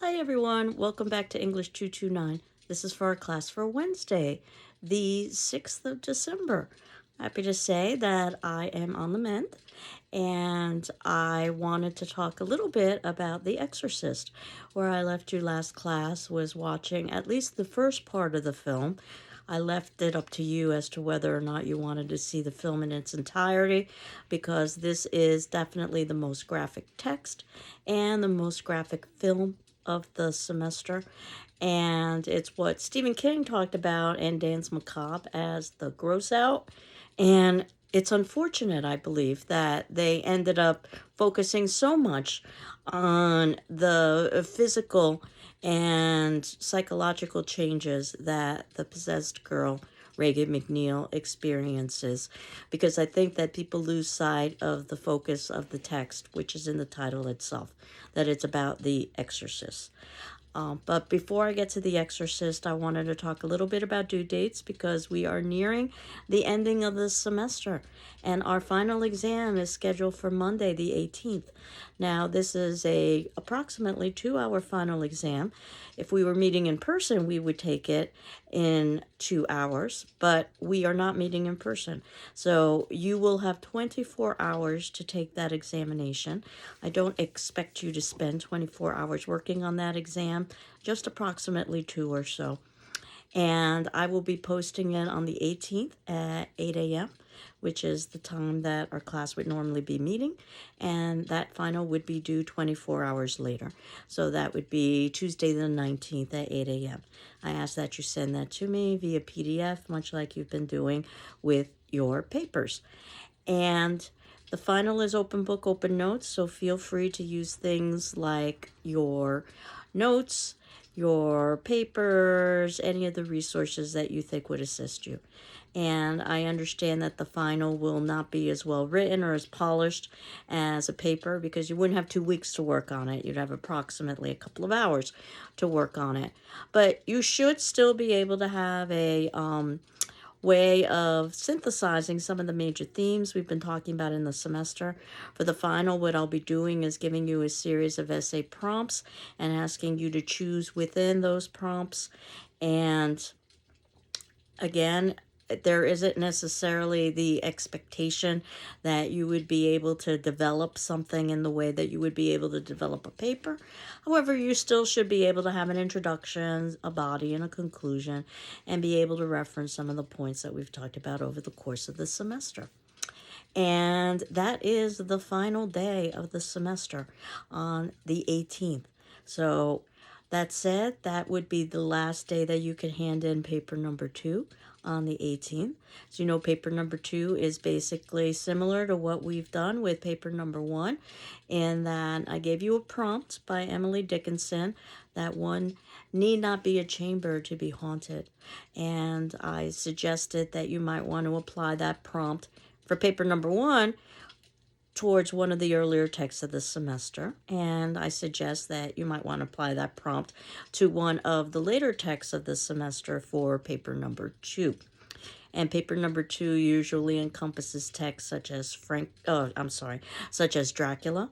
Hi everyone, welcome back to English 229. This is for our class for Wednesday, the 6th of December. Happy to say that I am on the mend, and I wanted to talk a little bit about The Exorcist. Where I left you last class was watching at least the first part of the film. I left it up to you as to whether or not you wanted to see the film in its entirety, because this is definitely the most graphic text and the most graphic film of the semester. And it's what Stephen King talked about in Danse Macabre as the gross out. And it's unfortunate, I believe, that they ended up focusing so much on the physical and psychological changes that the possessed girl, Regan MacNeil, experiences, because I think that people lose sight of the focus of the text, which is in the title itself, that it's about the exorcist. But before I get to The Exorcist, I wanted to talk a little bit about due dates because we are nearing the ending of the semester, and our final exam is scheduled for Monday, the 18th. Now, this is a approximately 2-hour final exam. If we were meeting in person, we would take it in 2 hours, but we are not meeting in person. So you will have 24 hours to take that examination. I don't expect you to spend 24 hours working on that exam, just approximately 2 or so. And I will be posting it on the 18th at 8 a.m., which is the time that our class would normally be meeting. And that final would be due 24 hours later. So that would be Tuesday the 19th at 8 a.m. I ask that you send that to me via PDF, much like you've been doing with your papers. And the final is open book, open notes, so feel free to use things like your notes, your papers, any of the resources that you think would assist you. And I understand that the final will not be as well written or as polished as a paper, because you wouldn't have 2 weeks to work on it. You'd have approximately a couple of hours to work on it. But you should still be able to have a way of synthesizing some of the major themes we've been talking about in the semester. For the final, what I'll be doing is giving you a series of essay prompts and asking you to choose within those prompts. And again, there isn't necessarily the expectation that you would be able to develop something in the way that you would be able to develop a paper. However, you still should be able to have an introduction, a body, and a conclusion, and be able to reference some of the points that we've talked about over the course of the semester. And that is the final day of the semester on the 18th. So that said, that would be the last day that you can hand in paper number 2 on the 18th. So you know, paper number 2 is basically similar to what we've done with paper number 1, in that I gave you a prompt by Emily Dickinson that one need not be a chamber to be haunted. And I suggested that you might want to apply that prompt for paper number 1 towards one of the earlier texts of the semester, and I suggest that you might want to apply that prompt to one of the later texts of the semester for paper number 2. And paper number 2 usually encompasses texts such as such as Dracula.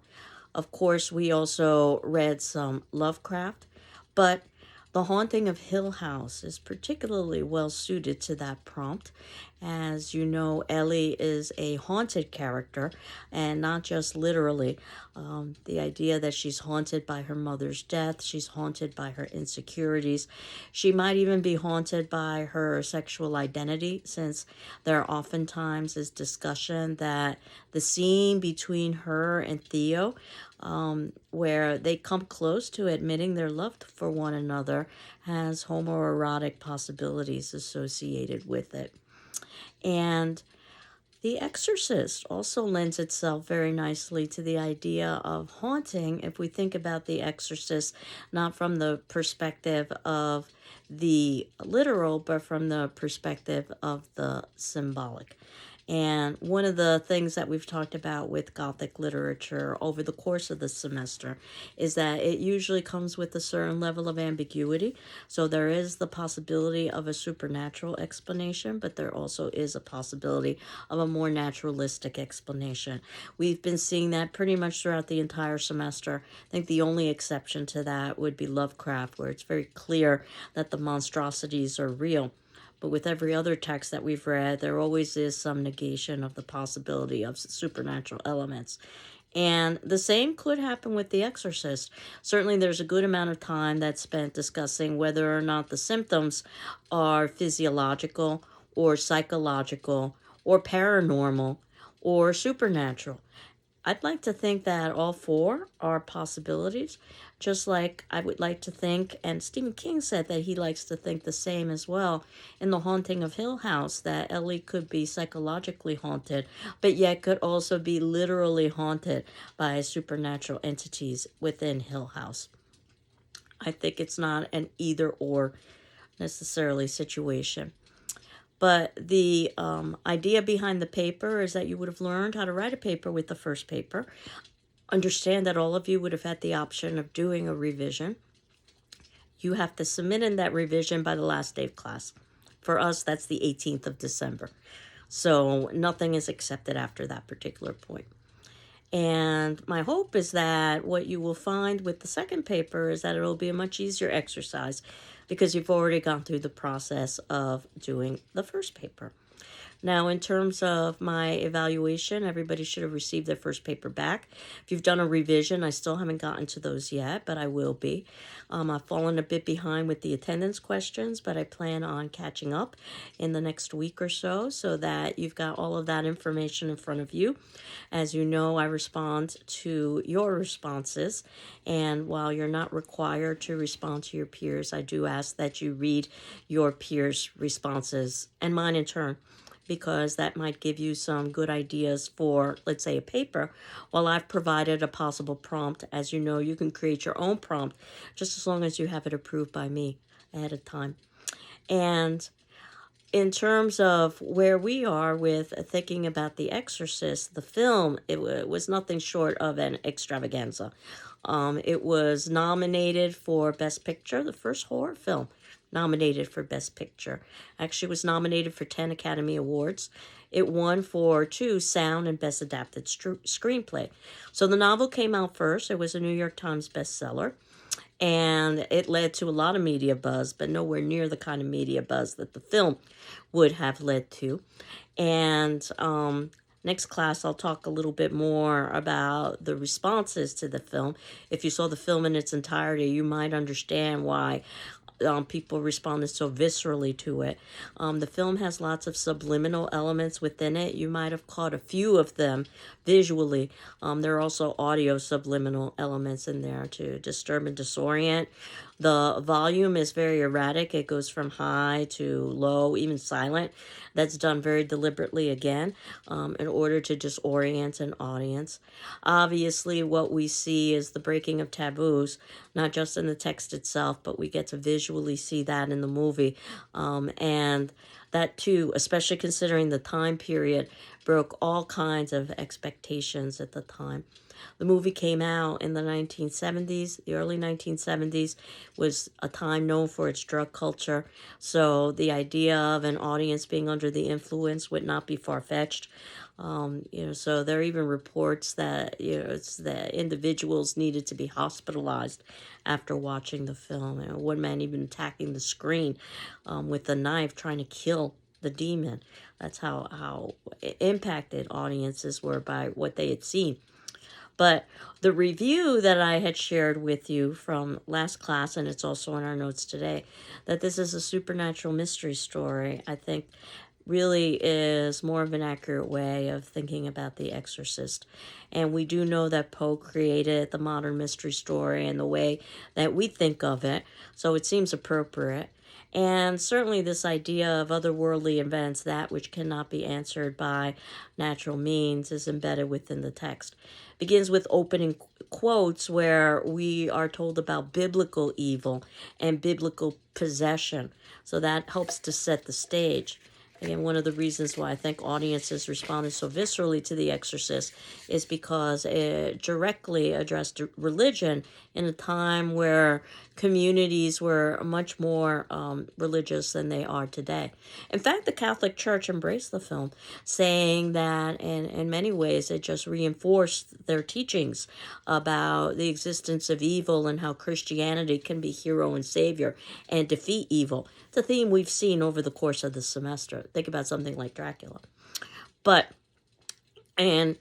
Of course, we also read some Lovecraft, but The Haunting of Hill House is particularly well suited to that prompt. As you know, Ellie is a haunted character, and not just literally. The idea that she's haunted by her mother's death, she's haunted by her insecurities. She might even be haunted by her sexual identity, since there oftentimes is discussion that the scene between her and Theo, where they come close to admitting their love for one another, has homoerotic possibilities associated with it. And The Exorcist also lends itself very nicely to the idea of haunting if we think about The Exorcist not from the perspective of the literal, but from the perspective of the symbolic. And one of the things that we've talked about with Gothic literature over the course of the semester is that it usually comes with a certain level of ambiguity. So there is the possibility of a supernatural explanation, but there also is a possibility of a more naturalistic explanation. We've been seeing that pretty much throughout the entire semester. I think the only exception to that would be Lovecraft, where it's very clear that the monstrosities are real. But with every other text that we've read, there always is some negation of the possibility of supernatural elements. And the same could happen with The Exorcist. Certainly, there's a good amount of time that's spent discussing whether or not the symptoms are physiological or psychological or paranormal or supernatural. I'd like to think that all four are possibilities, just like I would like to think, and Stephen King said that he likes to think the same as well in The Haunting of Hill House, that Ellie could be psychologically haunted, but yet could also be literally haunted by supernatural entities within Hill House. I think it's not an either or necessarily situation. But the idea behind the paper is that you would have learned how to write a paper with the first paper. Understand that all of you would have had the option of doing a revision. You have to submit in that revision by the last day of class. For us, that's the 18th of December. So nothing is accepted after that particular point. And my hope is that what you will find with the second paper is that it'll be a much easier exercise because you've already gone through the process of doing the first paper. Now, in terms of my evaluation, everybody should have received their first paper back. If you've done a revision, I still haven't gotten to those yet, but I will be. I've fallen a bit behind with the attendance questions, but I plan on catching up in the next week or so that you've got all of that information in front of you. As you know, I respond to your responses, and while you're not required to respond to your peers, I do ask that you read your peers' responses and mine in turn, because that might give you some good ideas for, let's say, a paper, while I've provided a possible prompt. As you know, you can create your own prompt just as long as you have it approved by me ahead of time. And in terms of where we are with thinking about The Exorcist, the film, it was nothing short of an extravaganza. It was nominated for Best Picture, the first horror film nominated for Best Picture. Actually, was nominated for 10 Academy Awards. It won for 2 Sound and Best Adapted Screenplay. So the novel came out first. It was a New York Times bestseller. And it led to a lot of media buzz, but nowhere near the kind of media buzz that the film would have led to. And next class, I'll talk a little bit more about the responses to the film. If you saw the film in its entirety, you might understand why people responded so viscerally to it. The film has lots of subliminal elements within it. You might have caught a few of them visually. There are also audio subliminal elements in there to disturb and disorient. The volume is very erratic. It goes from high to low, even silent. That's done very deliberately again in order to disorient an audience. Obviously, what we see is the breaking of taboos, not just in the text itself, but we get to visually see that in the movie. And that too, especially considering the time period, broke all kinds of expectations at the time. The movie came out in the 1970s. The early 1970s was a time known for its drug culture. So the idea of an audience being under the influence would not be far-fetched. So there are even reports that, that individuals needed to be hospitalized after watching the film. And one man even attacking the screen with a knife, trying to kill the demon. That's how impacted audiences were by what they had seen. But the review that I had shared with you from last class, and it's also in our notes today, that this is a supernatural mystery story, I think really is more of an accurate way of thinking about The Exorcist. And we do know that Poe created the modern mystery story in the way that we think of it, so it seems appropriate. And certainly this idea of otherworldly events, that which cannot be answered by natural means, is embedded within the text. Begins with opening quotes where we are told about biblical evil and biblical possession. So that helps to set the stage. Again, one of the reasons why I think audiences responded so viscerally to The Exorcist is because it directly addressed religion in a time where communities were much more religious than they are today. In fact, the Catholic Church embraced the film, saying that in many ways it just reinforced their teachings about the existence of evil and how Christianity can be hero and savior and defeat evil. It's a theme we've seen over the course of the semester. Think about something like Dracula. But, and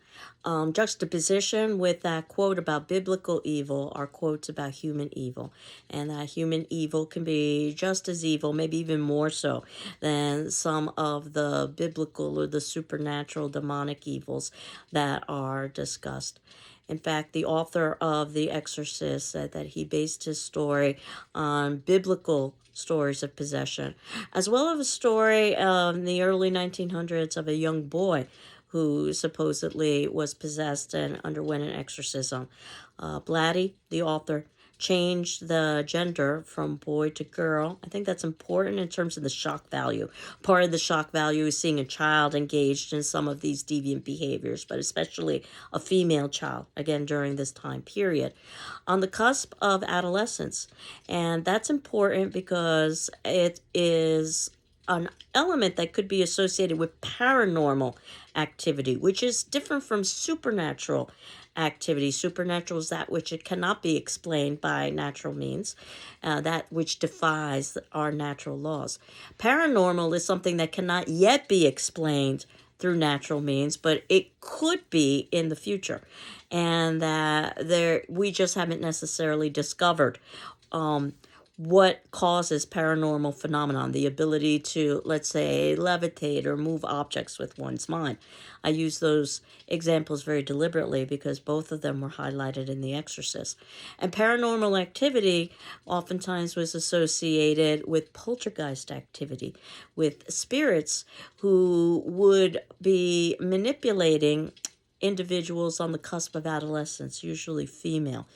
juxtaposition with that quote about biblical evil are quotes about human evil. And that human evil can be just as evil, maybe even more so, than some of the biblical or the supernatural demonic evils that are discussed. In fact, the author of The Exorcist said that he based his story on biblical stories of possession, as well as a story in the early 1900s of a young boy who supposedly was possessed and underwent an exorcism. Blatty, the author, changed the gender from boy to girl. I think that's important in terms of the shock value. Part of the shock value is seeing a child engaged in some of these deviant behaviors, but especially a female child, again, during this time period, on the cusp of adolescence. And that's important because it is an element that could be associated with paranormal activity, which is different from supernatural activity. Supernatural is that which it cannot be explained by natural means, that which defies our natural laws. Paranormal is something that cannot yet be explained through natural means, but it could be in the future, and that we just haven't necessarily discovered what causes paranormal phenomenon, the ability to, let's say, levitate or move objects with one's mind. I use those examples very deliberately because both of them were highlighted in The Exorcist. And paranormal activity oftentimes was associated with poltergeist activity, with spirits who would be manipulating individuals on the cusp of adolescence, usually female.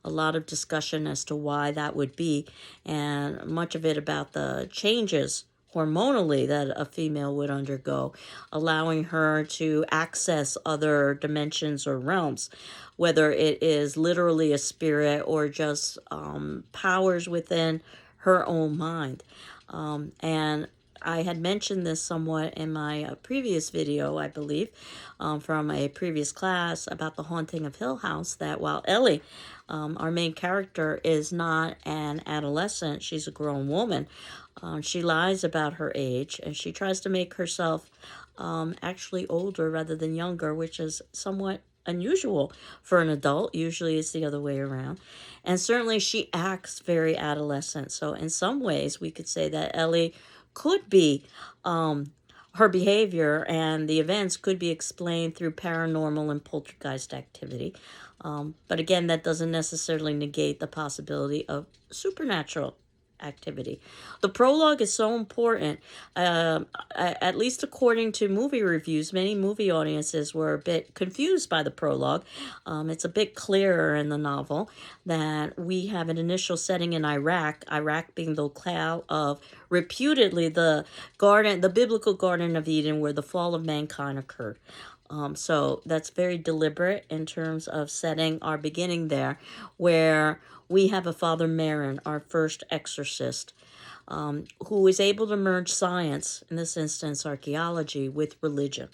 A lot of discussion as to why that would be, and much of it about the changes hormonally that a female would undergo, allowing her to access other dimensions or realms, whether it is literally a spirit or just powers within her own mind. And I had mentioned this somewhat in my previous video, I believe, from a previous class about the Haunting of Hill House, that while Ellie, our main character, is not an adolescent, she's a grown woman. She lies about her age, and she tries to make herself actually older rather than younger, which is somewhat unusual for an adult. Usually it's the other way around. And certainly she acts very adolescent. So in some ways, we could say that Ellie could be, her behavior and the events could be explained through paranormal and poltergeist activity. But again, that doesn't necessarily negate the possibility of supernatural activity. The prologue is so important, at least according to movie reviews. Many movie audiences were a bit confused by the prologue. It's a bit clearer in the novel that we have an initial setting in Iraq being the locale of reputedly the biblical Garden of Eden, where the fall of mankind occurred. So that's very deliberate in terms of setting our beginning there, where we have a Father Merrin, our first exorcist, who is able to merge science, in this instance archaeology, with religion.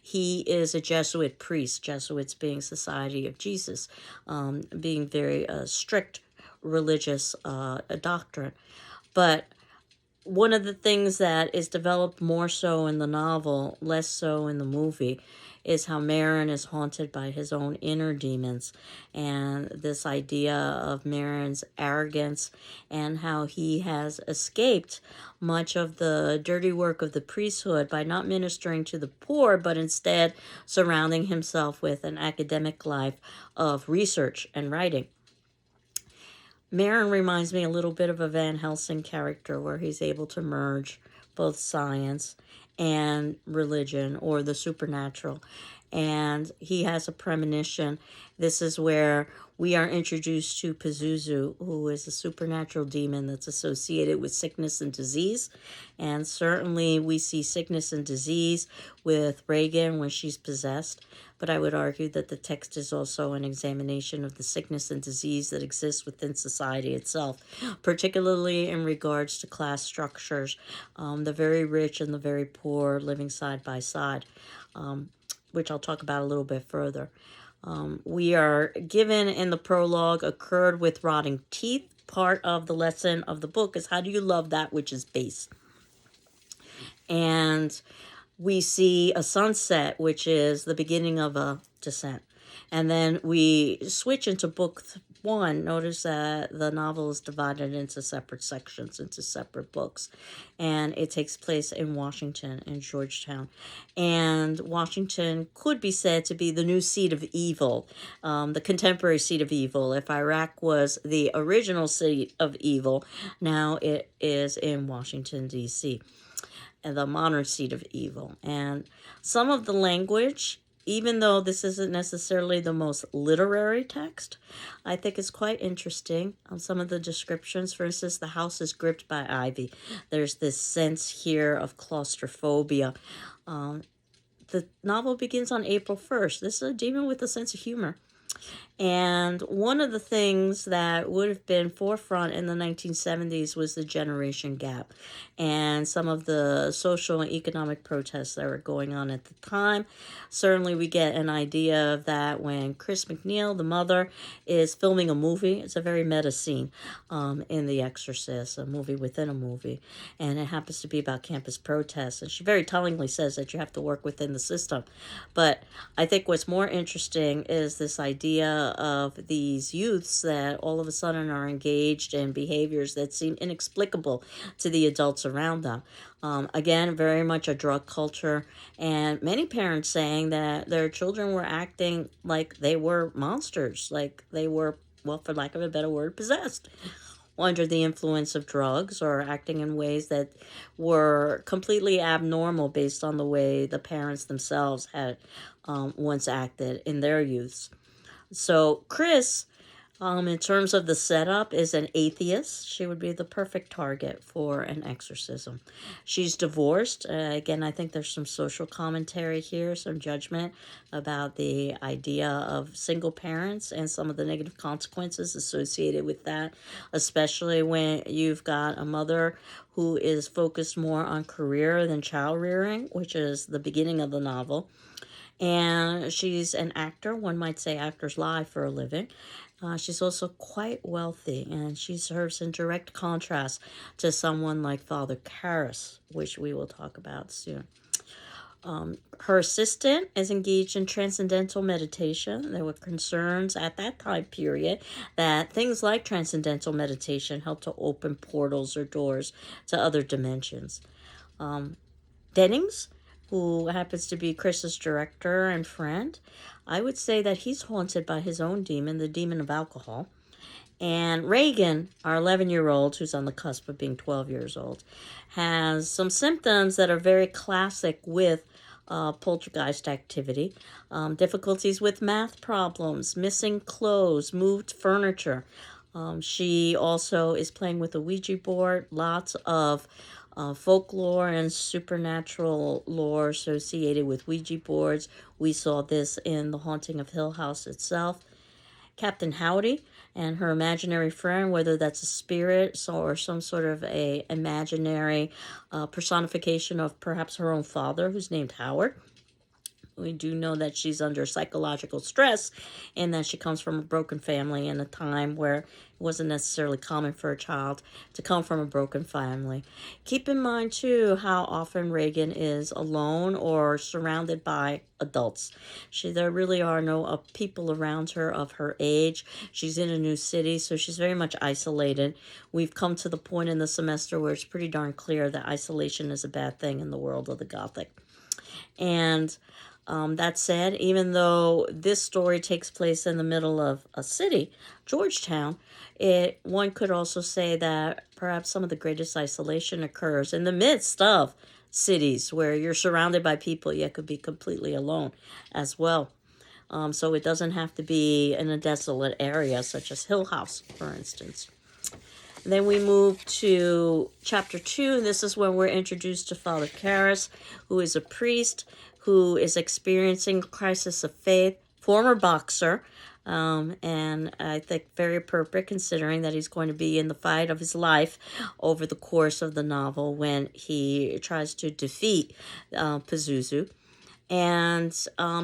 He is a Jesuit priest, Jesuits being Society of Jesus, being very strict religious doctrine. But one of the things that is developed more so in the novel, less so in the movie, is how Merrin is haunted by his own inner demons, and this idea of Merrin's arrogance and how he has escaped much of the dirty work of the priesthood by not ministering to the poor, but instead surrounding himself with an academic life of research and writing. Merrin reminds me a little bit of a Van Helsing character, where he's able to merge both science and religion or the supernatural. And he has a premonition. This is where we are introduced to Pazuzu, who is a supernatural demon that's associated with sickness and disease. And certainly we see sickness and disease with Regan when she's possessed. But I would argue that the text is also an examination of the sickness and disease that exists within society itself, particularly in regards to class structures, the very rich and the very poor living side by side, which I'll talk about a little bit further. We are given in the prologue, occurred with rotting teeth. Part of the lesson of the book is how do you love that which is base? And we see a sunset, which is the beginning of a descent. And then we switch into book one. Notice that the novel is divided into separate sections, into separate books. And it takes place in Washington, in Georgetown. And Washington could be said to be the new seat of evil, the contemporary seat of evil. If Iraq was the original seat of evil, now it is in Washington, D.C., and the modern seat of evil. And some of the language, even though this isn't necessarily the most literary text, I think it's quite interesting. Some of the descriptions, for instance, the house is gripped by ivy. There's this sense here of claustrophobia. The novel begins on April 1st. This is a demon with a sense of humor. And one of the things that would have been forefront in the 1970s was the generation gap and some of the social and economic protests that were going on at the time. Certainly we get an idea of that when Chris MacNeil, the mother, is filming a movie. It's a very meta scene in The Exorcist, a movie within a movie. And it happens to be about campus protests. And she very tellingly says that you have to work within the system. But I think what's more interesting is this idea of these youths that all of a sudden are engaged in behaviors that seem inexplicable to the adults around them. Again, very much a drug culture, and many parents saying that their children were acting like they were monsters, like they were, well, for lack of a better word, possessed, under the influence of drugs, or acting in ways that were completely abnormal based on the way the parents themselves had once acted in their youths. So Chris, in terms of the setup, is an atheist. She would be the perfect target for an exorcism. She's divorced. Again, I think there's some social commentary here, some judgment about the idea of single parents and some of the negative consequences associated with that, especially when you've got a mother who is focused more on career than child rearing, which is the beginning of the novel. And she's an actor. One might say actors lie for a living. She's also quite wealthy, and she serves in direct contrast to someone like Father Karras, which we will talk about soon. Her assistant is engaged in transcendental meditation. There were concerns at that time period that things like transcendental meditation help to open portals or doors to other dimensions. Dennings, who happens to be Chris's director and friend, I would say that he's haunted by his own demon, the demon of alcohol. And Regan, our 11-year-old, who's on the cusp of being 12 years old, has some symptoms that are very classic with poltergeist activity. Difficulties with math problems, missing clothes, moved furniture. She also is playing with a Ouija board, lots of folklore and supernatural lore associated with Ouija boards. We saw this in The Haunting of Hill House itself. Captain Howdy and her imaginary friend, whether that's a spirit or some sort of a imaginary personification of perhaps her own father, who's named Howard. We do know that she's under psychological stress and that she comes from a broken family in a time where it wasn't necessarily common for a child to come from a broken family. Keep in mind, too, how often Regan is alone or surrounded by adults. There really are no people around her of her age. She's in a new city, so she's very much isolated. We've come to the point in the semester where it's pretty darn clear that isolation is a bad thing in the world of the Gothic. And that said, even though this story takes place in the middle of a city, Georgetown, one could also say that perhaps some of the greatest isolation occurs in the midst of cities where you're surrounded by people yet could be completely alone as well. So it doesn't have to be in a desolate area such as Hill House, for instance. And then we move to chapter 2. This is when we're introduced to Father Karras, who is a priest who is experiencing a crisis of faith, former boxer, and I think very appropriate considering that he's going to be in the fight of his life over the course of the novel when he tries to defeat Pazuzu. And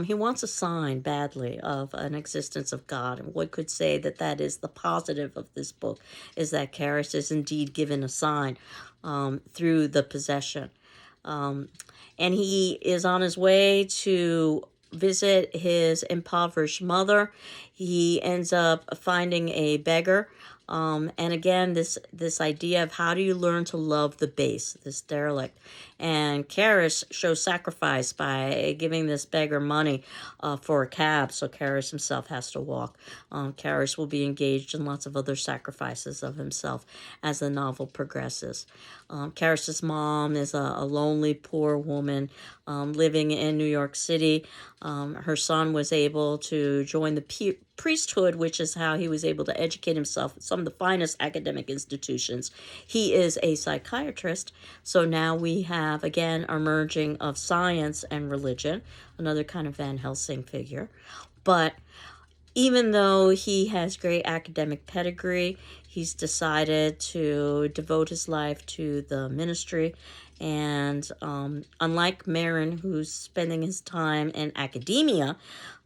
he wants a sign badly of an existence of God. And one could say that that is the positive of this book, is that Karras is indeed given a sign through the possession. And he is on his way to visit his impoverished mother. He ends up finding a beggar. And again, this idea of how do you learn to love the base, this derelict. And Karras shows sacrifice by giving this beggar money for a cab, so Karras himself has to walk. Karras will be engaged in lots of other sacrifices of himself as the novel progresses. Karras's mom is a lonely, poor woman living in New York City. Her son was able to join the priesthood, which is how he was able to educate himself at some of the finest academic institutions. He is a psychiatrist, so now we have, again, a merging of science and religion, another kind of Van Helsing figure. But even though he has great academic pedigree, he's decided to devote his life to the ministry. And unlike Marin, who's spending his time in academia,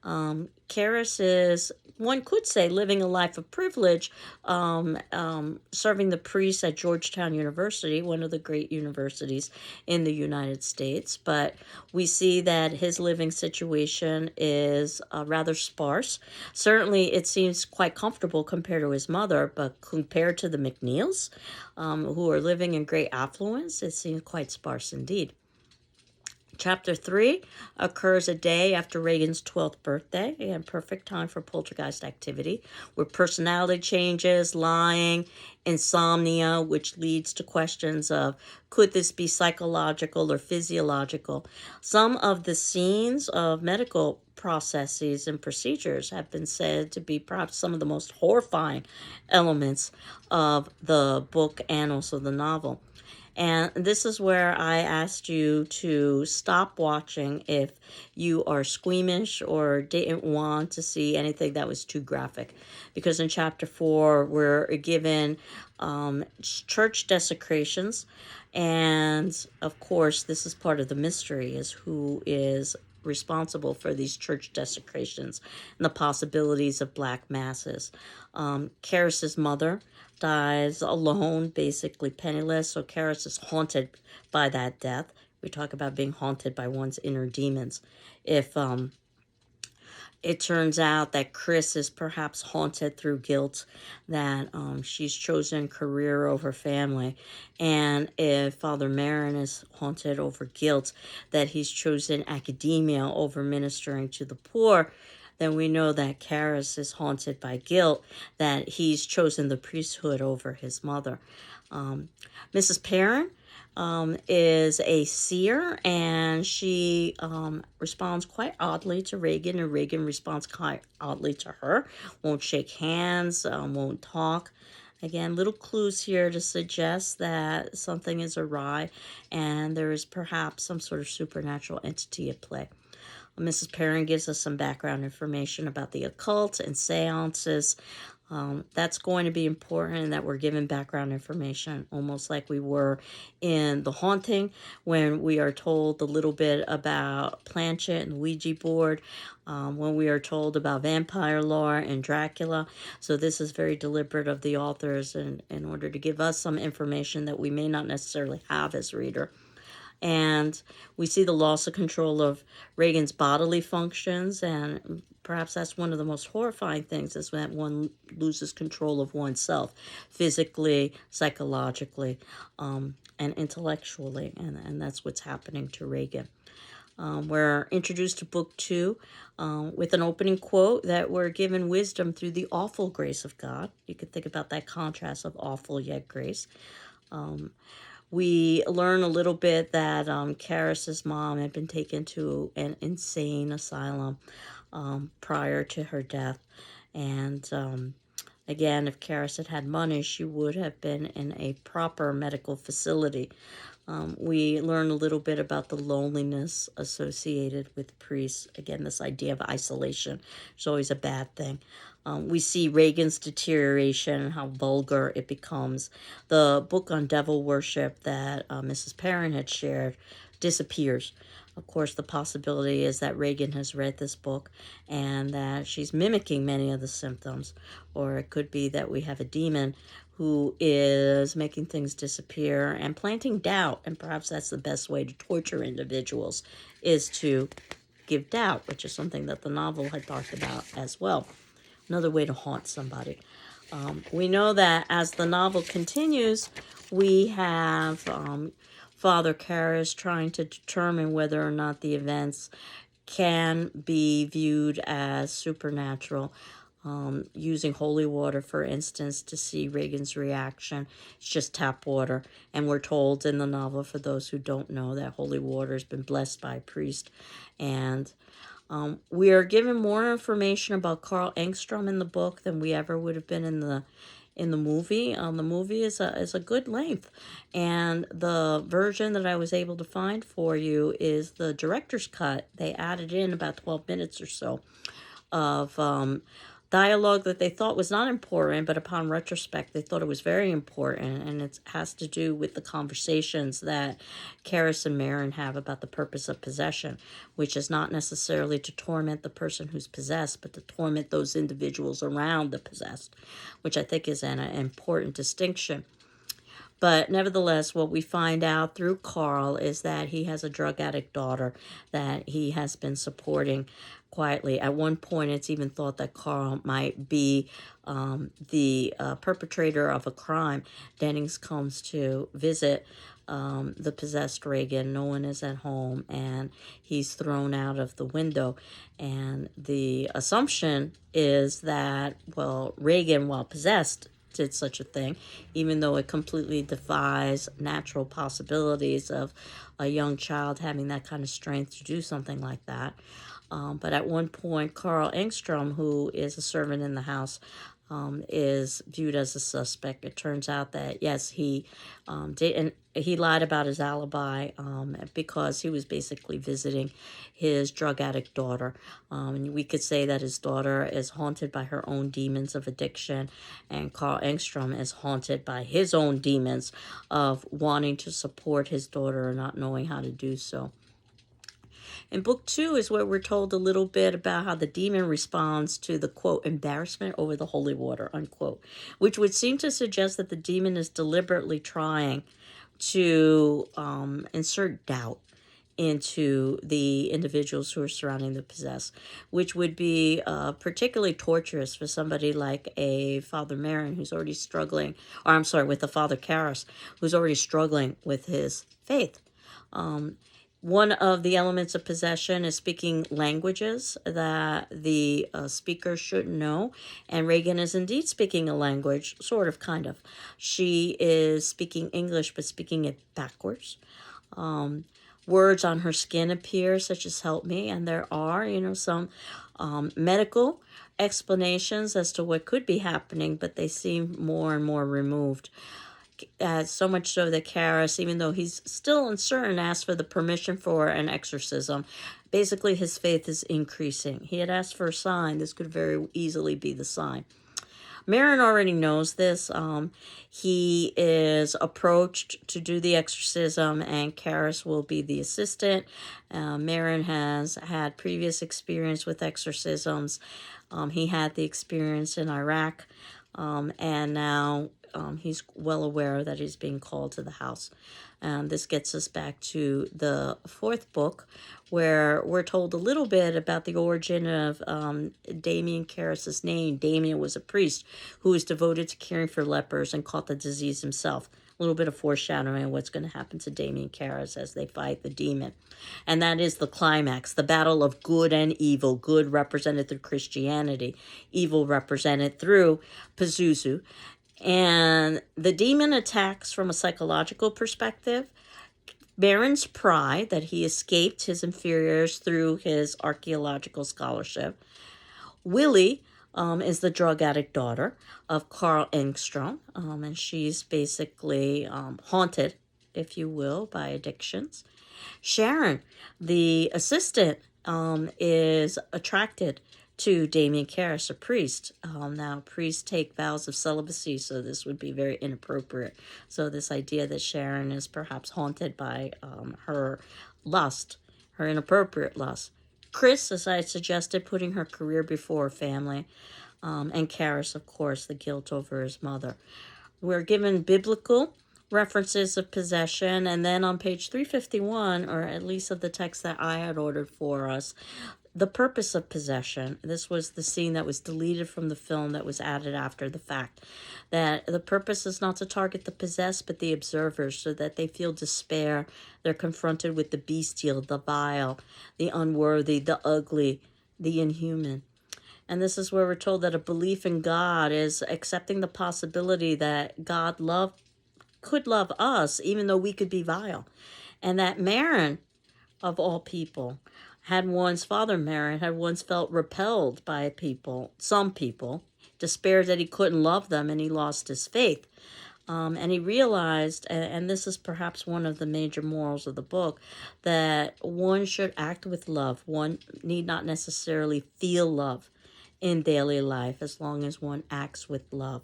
Karras is, one could say, living a life of privilege, serving the priest at Georgetown University, one of the great universities in the United States. But we see that his living situation is rather sparse. Certainly, it seems quite comfortable compared to his mother, but compared to the McNeils, who are living in great affluence, it seems quite sparse indeed. Chapter 3 occurs a day after Reagan's 12th birthday, and perfect time for poltergeist activity, with personality changes, lying, insomnia, which leads to questions of could this be psychological or physiological. Some of the scenes of medical processes and procedures have been said to be perhaps some of the most horrifying elements of the book and also the novel. And this is where I asked you to stop watching if you are squeamish or didn't want to see anything that was too graphic. Because in chapter 4, we're given church desecrations. And of course, this is part of the mystery, is who is responsible for these church desecrations and the possibilities of black masses. Karras's mother dies alone, basically penniless, so Karras is haunted by that death. We talk about being haunted by one's inner demons. If it turns out that Chris is perhaps haunted through guilt, that she's chosen career over family, and if Father Marin is haunted over guilt, that he's chosen academia over ministering to the poor, then we know that Karras is haunted by guilt, that he's chosen the priesthood over his mother. Mrs. Perrin is a seer, and she responds quite oddly to Reagan, and Reagan responds quite oddly to her. Won't shake hands, won't talk. Again, little clues here to suggest that something is awry, and there is perhaps some sort of supernatural entity at play. Mrs. Perrin gives us some background information about the occult and seances. That's going to be important, that we're given background information, almost like we were in The Haunting, when we are told a little bit about Planchet and the Ouija board, when we are told about vampire lore and Dracula. So this is very deliberate of the authors in order to give us some information that we may not necessarily have as reader. And we see the loss of control of Reagan's bodily functions, and perhaps that's one of the most horrifying things, is when one loses control of oneself, physically, psychologically, and intellectually, and that's what's happening to Reagan. We're introduced to book 2 with an opening quote that we're given wisdom through the awful grace of God. You could think about that contrast of awful yet grace. We learn a little bit that Karis's mom had been taken to an insane asylum prior to her death. And again, if Karis had had money, she would have been in a proper medical facility. We learn a little bit about the loneliness associated with priests. Again, this idea of isolation is always a bad thing. We see Regan's deterioration and how vulgar it becomes. The book on devil worship that Mrs. Perrin had shared disappears. Of course, the possibility is that Regan has read this book and that she's mimicking many of the symptoms. Or it could be that we have a demon who is making things disappear and planting doubt. And perhaps that's the best way to torture individuals, is to give doubt, which is something that the novel had talked about as well. Another way to haunt somebody. We know that as the novel continues, we have Father Karras trying to determine whether or not the events can be viewed as supernatural. Using holy water, for instance, to see Regan's reaction. It's just tap water. And we're told in the novel, for those who don't know, that holy water has been blessed by a priest. And we are given more information about Carl Engstrom in the book than we ever would have been in the movie. The movie is a good length, and the version that I was able to find for you is the director's cut. They added in about 12 minutes or so of dialogue that they thought was not important, but upon retrospect, they thought it was very important, and it has to do with the conversations that Karras and Merrin have about the purpose of possession, which is not necessarily to torment the person who's possessed, but to torment those individuals around the possessed, which I think is an important distinction. But nevertheless, what we find out through Carl is that he has a drug addict daughter that he has been supporting quietly. At one point, it's even thought that Carl might be the perpetrator of a crime. Dennings comes to visit the possessed Regan. No one is at home, and he's thrown out of the window. And the assumption is that, well, Regan, while possessed, did such a thing, even though it completely defies natural possibilities of a young child having that kind of strength to do something like that. But at one point, Carl Engstrom, who is a servant in the house, is viewed as a suspect. It turns out that, yes, he didn't. He lied about his alibi because he was basically visiting his drug addict daughter. And we could say that his daughter is haunted by her own demons of addiction, and Carl Engstrom is haunted by his own demons of wanting to support his daughter and not knowing how to do so. In book 2 is where we're told a little bit about how the demon responds to the, quote, embarrassment over the holy water, unquote, which would seem to suggest that the demon is deliberately trying to insert doubt into the individuals who are surrounding the possessed, which would be particularly torturous for somebody like a Father Merrin who's already struggling, or I'm sorry, with a Father Karras who's already struggling with his faith. One of the elements of possession is speaking languages that the speaker shouldn't know. And Regan is indeed speaking a language, sort of, kind of. She is speaking English, but speaking it backwards. Words on her skin appear, such as help me. And there are, some medical explanations as to what could be happening, but they seem more and more removed. So much so that Karras, even though he's still uncertain, asked for the permission for an exorcism. Basically, his faith is increasing. He had asked for a sign. This could very easily be the sign. Merrin already knows this. He is approached to do the exorcism, and Karras will be the assistant. Merrin has had previous experience with exorcisms. He had the experience in Iraq, and now he's well aware that he's being called to the house. And this gets us back to the 4th book, where we're told a little bit about the origin of Damien Karras' name. Damien was a priest who was devoted to caring for lepers and caught the disease himself. A little bit of foreshadowing of what's going to happen to Damien Karras as they fight the demon. And that is the climax, the battle of good and evil. Good represented through Christianity, evil represented through Pazuzu. And the demon attacks from a psychological perspective. Baron's pride that he escaped his inferiors through his archaeological scholarship. Willie is the drug addict daughter of Carl Engstrom, and she's basically haunted, if you will, by addictions. Sharon, the assistant, is attracted to Damien Karras, a priest. Now, priests take vows of celibacy, so this would be very inappropriate. So this idea that Sharon is perhaps haunted by her lust, her inappropriate lust. Chris, as I suggested, putting her career before her family. And Karras, of course, the guilt over his mother. We're given biblical references of possession, and then on page 351, or at least of the text that I had ordered for us, the purpose of possession. This was the scene that was deleted from the film that was added after the fact. That the purpose is not to target the possessed, but the observers, so that they feel despair. They're confronted with the bestial, the vile, the unworthy, the ugly, the inhuman. And this is where we're told that a belief in God is accepting the possibility that God could love us, even though we could be vile. And that Marin, of all people, father Marin had once felt repelled by some people, despaired that he couldn't love them, and he lost his faith. And he realized, and this is perhaps one of the major morals of the book, that one should act with love. One need not necessarily feel love in daily life as long as one acts with love.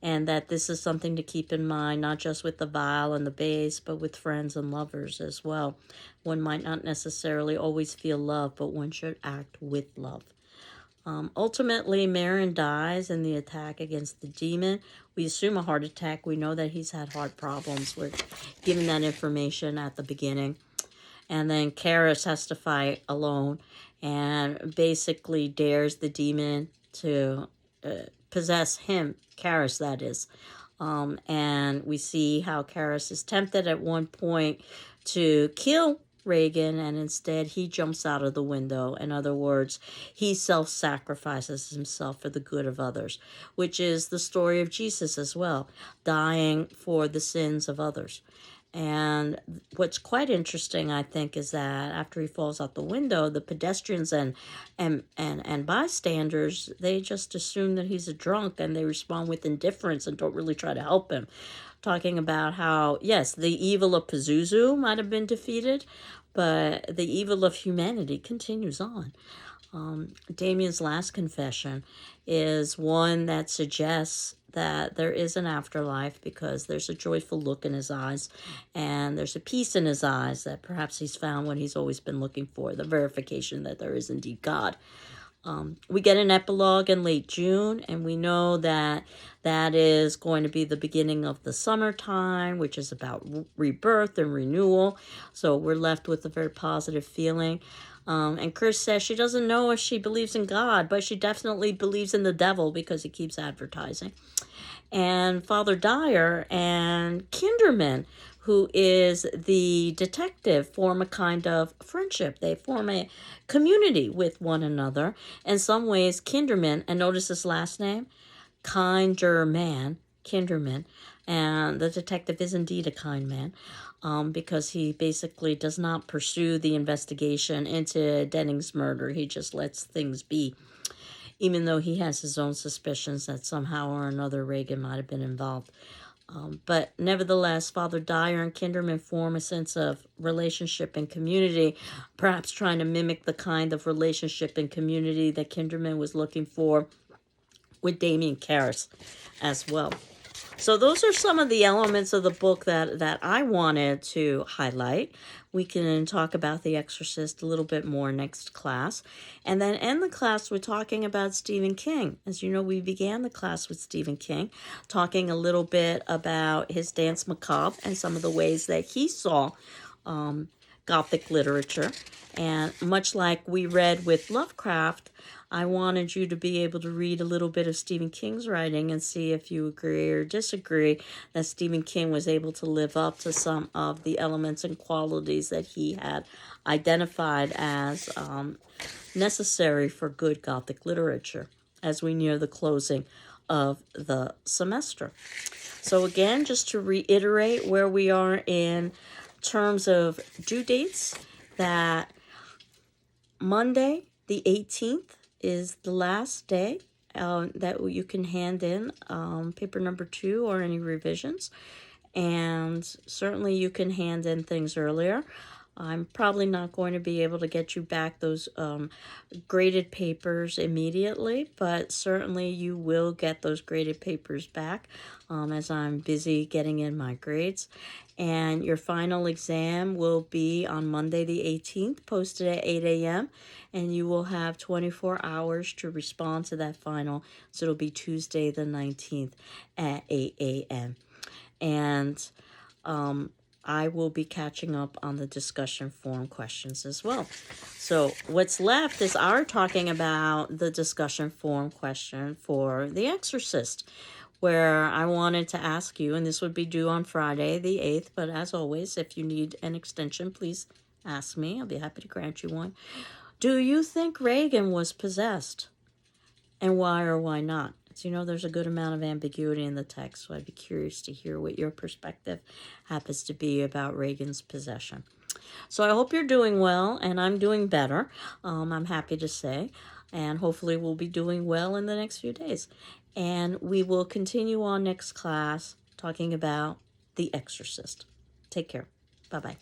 And that this is something to keep in mind, not just with the vile and the base, but with friends and lovers as well. One might not necessarily always feel love, but one should act with love. Ultimately, Marin dies in the attack against the demon. We assume a heart attack. We know that he's had heart problems. We're given that information at the beginning. And then Karras has to fight alone and basically dares the demon to possess him, Karras, that is. And we see how Karras is tempted at one point to kill Regan, and instead he jumps out of the window. In other words, he self-sacrifices himself for the good of others, which is the story of Jesus as well, dying for the sins of others. And what's quite interesting, I think, is that after he falls out the window, the pedestrians and bystanders, they just assume that he's a drunk, and they respond with indifference and don't really try to help him. Talking about how, yes, the evil of Pazuzu might have been defeated, but the evil of humanity continues on. Damien's last confession is one that suggests that there is an afterlife, because there's a joyful look in his eyes, and there's a peace in his eyes that perhaps he's found what he's always been looking for, the verification that there is indeed God. We get an epilogue in late June, and we know that that is going to be the beginning of the summertime, which is about rebirth and renewal. So we're left with a very positive feeling. And Chris says she doesn't know if she believes in God, but she definitely believes in the devil because he keeps advertising. And Father Dyer and Kinderman, who is the detective, form a kind of friendship. They form a community with one another. In some ways, Kinderman, and notice his last name, Kinderman, and the detective is indeed a kind man, because he basically does not pursue the investigation into Denning's murder. He just lets things be, even though he has his own suspicions that somehow or another Regan might have been involved. But nevertheless, Father Dyer and Kinderman form a sense of relationship and community, perhaps trying to mimic the kind of relationship and community that Kinderman was looking for with Damien Karras as well. So those are some of the elements of the book that I wanted to highlight. We can talk about The Exorcist a little bit more next class. And then end the class with talking about Stephen King. As you know, we began the class with Stephen King, talking a little bit about his Danse Macabre and some of the ways that he saw Gothic literature. And much like we read with Lovecraft, I wanted you to be able to read a little bit of Stephen King's writing and see if you agree or disagree that Stephen King was able to live up to some of the elements and qualities that he had identified as necessary for good Gothic literature as we near the closing of the semester. So again, just to reiterate where we are in terms of due dates, that Monday, the 18th, is the last day that you can hand in paper number 2 or any revisions. And certainly you can hand in things earlier. I'm probably not going to be able to get you back those graded papers immediately, but certainly you will get those graded papers back as I'm busy getting in my grades. And your final exam will be on Monday the 18th, posted at 8 a.m., and you will have 24 hours to respond to that final. So it'll be Tuesday the 19th at 8 a.m. And I will be catching up on the discussion forum questions as well. So what's left is our talking about the discussion forum question for The Exorcist, where I wanted to ask you, and this would be due on Friday the 8th, but as always, if you need an extension, please ask me. I'll be happy to grant you one. Do you think Regan was possessed? And why or why not? So, there's a good amount of ambiguity in the text, so I'd be curious to hear what your perspective happens to be about Regan's possession. So I hope you're doing well, and I'm doing better, I'm happy to say, and hopefully we'll be doing well in the next few days. And we will continue on next class talking about The Exorcist. Take care. Bye-bye.